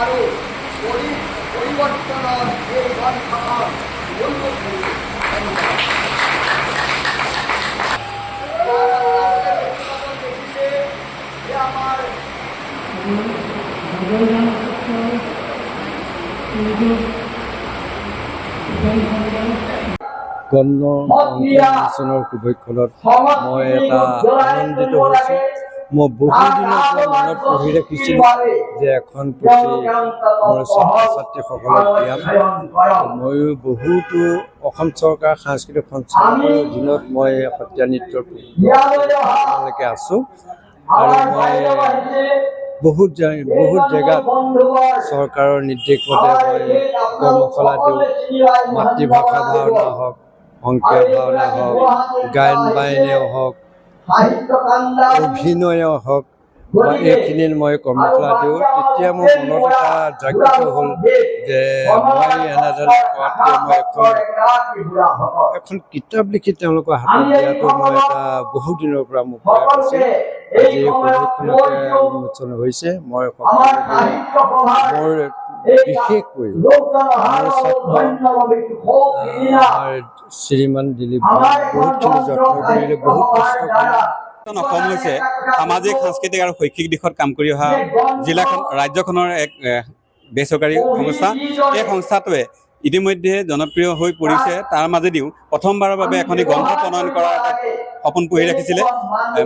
আৰু পৰিৱৰ্তনৰ এই গ্ৰন্থখন উন্মুক্তি দেখিছে যে আমাৰ গণ অংশীদাৰৰ শুভেচ্ছাত মই এটা আনন্দিত হৈছোঁ। মই বহুদিনৰ পৰা মনত পঢ়ি ৰাখিছিলোঁ যে এখন পুথি মোৰ ছাত্ৰ ছাত্ৰীসকলক দিয়াম। ময়ো বহুতো অসম চৰকাৰ সাংস্কৃতিক সঞ্চালকালয়ৰ অধীনত মই সত্ৰীয়া নৃত্যৰ প্ৰশিক্ষণলৈকে আছোঁ আৰু মই বহুত জেগাত চৰকাৰৰ নিৰ্দেশ মতে মই কৰ্মশালা দিওঁ। মাতৃভাষা ভাওনা হওক, অংকীয়া ভাওনা হওক, গায়ন বায়নেই হওক, অভিনয়ে হওক বা এইখিনিত মই কৰ্মশালা দিওঁ। তেতিয়া মোৰ মনত এটা জাগৃত হ'ল যে মই এনেদৰে কৰাতকৈ মই এখন কিতাপ লিখি তেওঁলোকৰ হাতত দিয়াটো মই এটা বহুত দিনৰ পৰা মোক প্ৰয়াস আছিল। আজি প্ৰশিক্ষণতে উন্মোচন হৈছে। মই মোৰ বিশেষকৈ মোৰ ছাত্ৰ শ্ৰীমান দিলীপ বহুতখিনি যত্ন কৰিলে, বহুত কষ্ট কৰিলে। অসম হৈছে সামাজিক, সাংস্কৃতিক আৰু শৈক্ষিক দিশত কাম কৰি অহা ৰাজ্যখনৰ এক বেচৰকাৰী সংস্থা। এই সংস্থাটোৱে ইতিমধ্যে জনপ্ৰিয় হৈ পৰিছে। তাৰ মাজেদিও প্ৰথমবাৰৰ বাবে এখনি গ্ৰন্থ প্ৰণয়ন কৰাৰ এটা সপোন পুহি ৰাখিছিলে।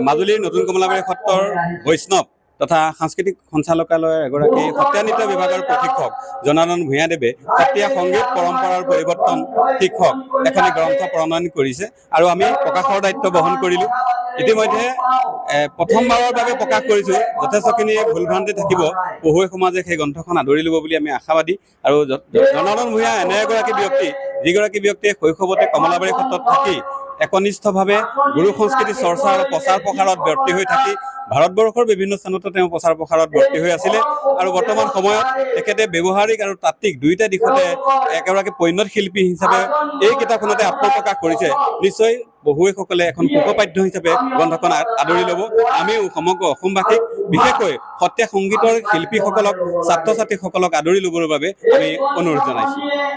মাজুলীৰ নতুন কমলাবাৰী সত্ৰৰ বৈষ্ণৱ তথা সাংস্কৃতিক সঞ্চালকালয়ৰ এগৰাকী সত্ৰীয়া নৃত্য বিভাগৰ প্ৰশিক্ষক জনাৰ্দন ভূঞাদেৱে সত্ৰীয়া সংগীত পৰম্পৰাৰ পৰিৱৰ্তন শীৰ্ষক এখনি গ্ৰন্থ প্ৰণয়ন কৰিছে আৰু আমি প্ৰকাশৰ দায়িত্ব বহন কৰিলোঁ। ইতিমধ্যে প্ৰথমবাৰৰ বাবে প্ৰকাশ কৰিছোঁ। যথেষ্টখিনি ভুল ভ্ৰান্তি থাকিব, পঢ়ুৱৈ সমাজে সেই গ্ৰন্থখন আদৰি ল'ব বুলি আমি আশাবাদী। আৰু জনাৰ্দন ভূঞা এনে এগৰাকী ব্যক্তি, যিগৰাকী ব্যক্তিয়ে শৈশৱতে কমলাবাৰী সত্ৰত থাকি একনিষ্ঠভাৱে গুৰু সংস্কৃতি চৰ্চা আৰু প্ৰচাৰ প্ৰসাৰত ব্যৰ্তি হৈ থাকি ভাৰতবৰ্ষৰ বিভিন্ন স্থানতো তেওঁ প্ৰচাৰ প্ৰসাৰত ব্যৰ্তি হৈ আছিলে আৰু বৰ্তমান সময়ত তেখেতে ব্যৱহাৰিক আৰু তাত্ত্বিক দুয়োটা দিশতে এগৰাকী পৰিণত শিল্পী হিচাপে এই কিতাপখনতে আত্মপ্ৰকাশ কৰিছে। নিশ্চয় বহুসকলে এখন সুখপাঠ্য হিচাপে গ্ৰন্থখন আদৰি ল'ব। আমিও সমগ্ৰ অসমবাসীক, বিশেষকৈ সত্ৰীয়া সংগীতৰ শিল্পীসকলক, ছাত্ৰ ছাত্ৰীসকলক আদৰি ল'বৰ বাবে আমি অনুৰোধ জনাইছোঁ।